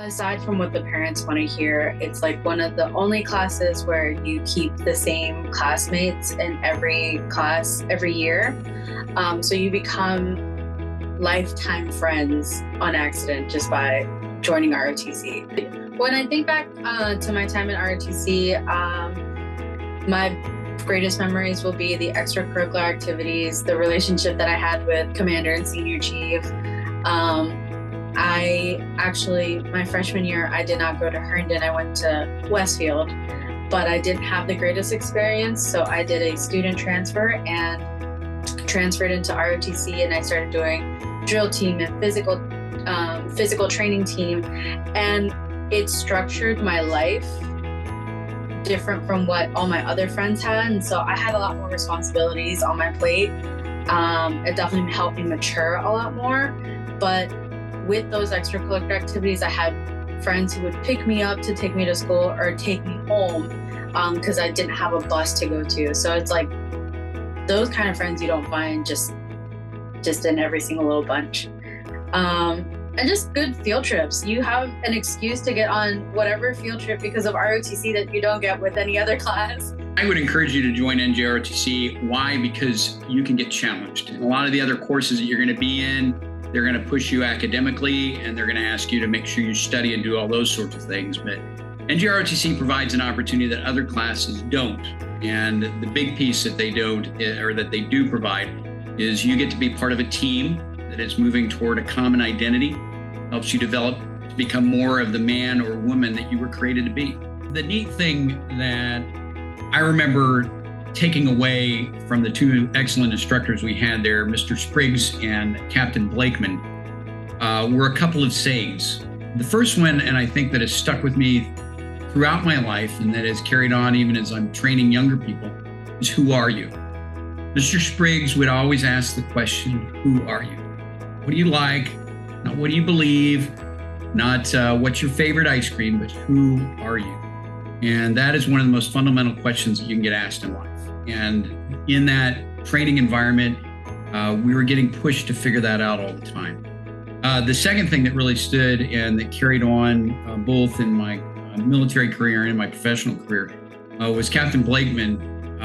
Aside from what the parents want to hear, it's like one of the only classes where you keep the same classmates in every class every year. So you become lifetime friends on accident just by joining ROTC. When I think back to my time in ROTC, my greatest memories will be the extracurricular activities, the relationship that I had with Commander and Senior Chief. My freshman year, I did not go to Herndon. I went to Westfield, but I didn't have the greatest experience. So I did a student transfer and transferred into ROTC, and I started doing drill team and physical training team. And it structured my life different from what all my other friends had. And so I had a lot more responsibilities on my plate. It definitely helped me mature a lot more. But with those extracurricular activities, I had friends who would pick me up to take me to school or take me home because I didn't have a bus to go to. So it's like those kind of friends you don't find just in every single little bunch. And just good field trips. You have an excuse to get on whatever field trip because of ROTC that you don't get with any other class. I would encourage you to join NJROTC. Why? Because you can get challenged. And a lot of the other courses that you're going to be in, they're going to push you academically, and they're going to ask you to make sure you study and do all those sorts of things. But NJROTC provides an opportunity that other classes don't. And the big piece that they don't, or that they do provide, is you get to be part of a team that is moving toward a common identity, helps you develop to become more of the man or woman that you were created to be. The neat thing that I remember taking away from the two excellent instructors we had there, Mr. Spriggs and Captain Blakeman, were a couple of sayings. The first one, and I think that has stuck with me throughout my life and that has carried on even as I'm training younger people, is who are you? Mr. Spriggs would always ask the question, who are you? What do you like? Not what do you believe? Not what's your favorite ice cream, but who are you? And that is one of the most fundamental questions that you can get asked in life. And in that training environment, we were getting pushed to figure that out all the time. The second thing that really stood and that carried on both in my military career and in my professional career was Captain Blakeman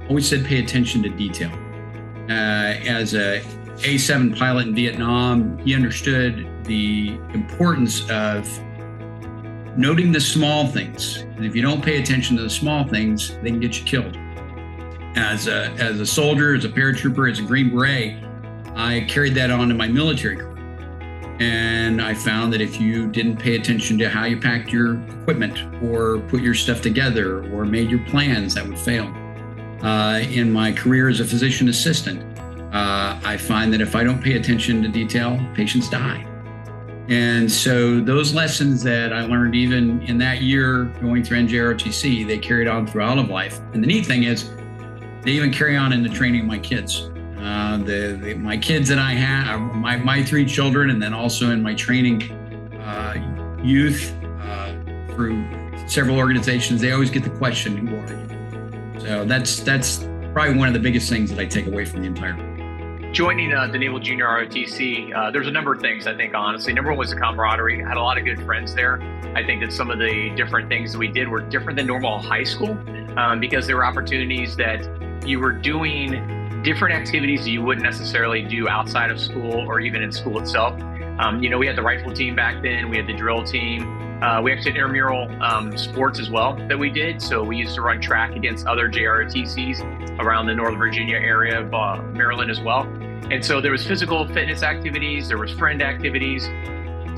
always said, pay attention to detail. As a A-7 pilot in Vietnam, he understood the importance of noting the small things. And if you don't pay attention to the small things, they can get you killed. As a soldier, as a paratrooper, as a Green Beret, I carried that on in my military career. And I found that if you didn't pay attention to how you packed your equipment or put your stuff together or made your plans, that would fail. In my career as a physician assistant, I find that if I don't pay attention to detail, patients die. And so those lessons that I learned even in that year going through NJROTC, they carried on through all of life. And the neat thing is, they even carry on in the training of my kids. My kids that I have, my three children, and then also in my training youth through several organizations, they always get the question, who are you? So that's probably one of the biggest things that I take away from the entire group. Joining the Naval Junior ROTC, there's a number of things, I think, honestly. Number one was the camaraderie. I had a lot of good friends there. I think that some of the different things that we did were different than normal high school because there were opportunities that you were doing different activities that you wouldn't necessarily do outside of school or even in school itself. We had the rifle team back then. We had the drill team. We actually had intramural sports as well that we did. So we used to run track against other JROTCs around the Northern Virginia area of Maryland as well. And so there was physical fitness activities, there was friend activities.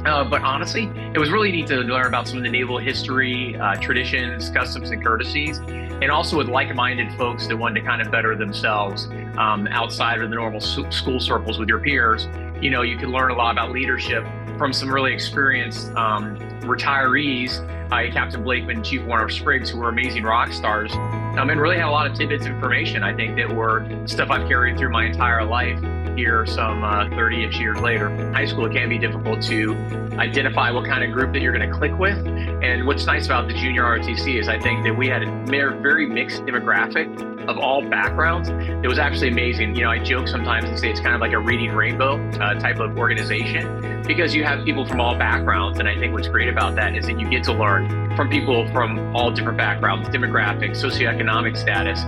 But honestly, it was really neat to learn about some of the naval history, traditions, customs, and courtesies, and also with like-minded folks that wanted to kind of better themselves outside of the normal school circles with your peers. You could learn a lot about leadership from some really experienced retirees, Captain Blakeman and Chief Warner Spriggs, who were amazing rock stars, and really had a lot of tidbits of information, I think, that were stuff I've carried through my entire life. here some 30-ish years later. High school, it can be difficult to identify what kind of group that you're going to click with. And what's nice about the junior ROTC is I think that we had a very mixed demographic of all backgrounds. It was actually amazing. I joke sometimes and say it's kind of like a reading rainbow type of organization, because you have people from all backgrounds. And I think what's great about that is that you get to learn from people from all different backgrounds, demographics, socioeconomic status.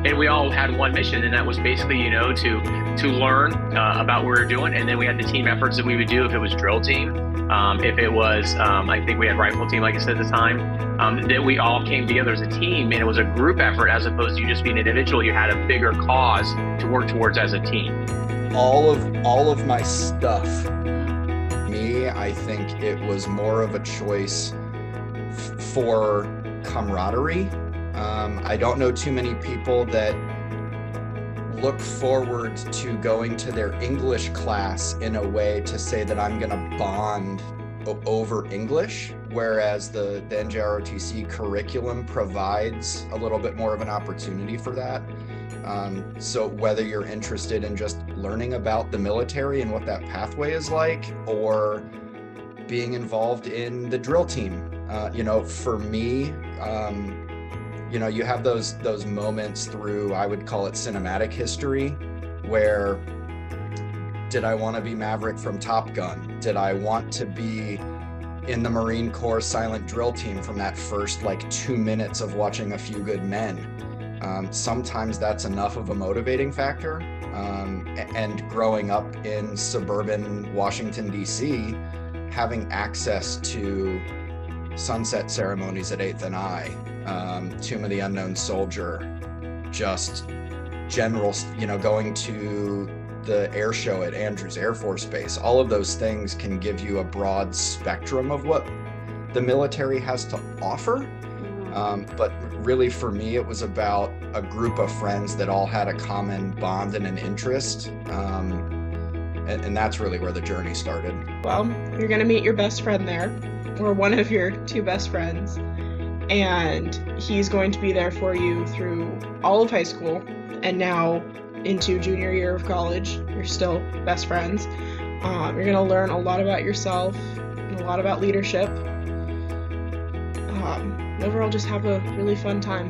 And we all had one mission, and that was basically, to learn about what we were doing. And then we had the team efforts that we would do if it was drill team, if it was, I think we had rifle team, like I said at the time, that we all came together as a team, and it was a group effort as opposed to you just being individual. You had a bigger cause to work towards as a team. All of my stuff, I think it was more of a choice for camaraderie. I don't know too many people that look forward to going to their English class in a way to say that I'm going to bond over English, whereas the NJROTC curriculum provides a little bit more of an opportunity for that. So whether you're interested in just learning about the military and what that pathway is like, or being involved in the drill team, for me, you have those moments through, I would call it cinematic history, where did I want to be Maverick from Top Gun? Did I want to be in the Marine Corps silent drill team from that first 2 minutes of watching A Few Good Men? Sometimes that's enough of a motivating factor. And growing up in suburban Washington, D.C., having access to sunset ceremonies at 8th and I, Tomb of the Unknown Soldier, just general, going to the air show at Andrews Air Force Base, all of those things can give you a broad spectrum of what the military has to offer. But really for me, it was about a group of friends that all had a common bond and an interest. And that's really where the journey started. Well, you're going to meet your best friend there, or one of your two best friends. And he's going to be there for you through all of high school and now into junior year of college. You're still best friends. You're going to learn a lot about yourself and a lot about leadership. Overall, just have a really fun time.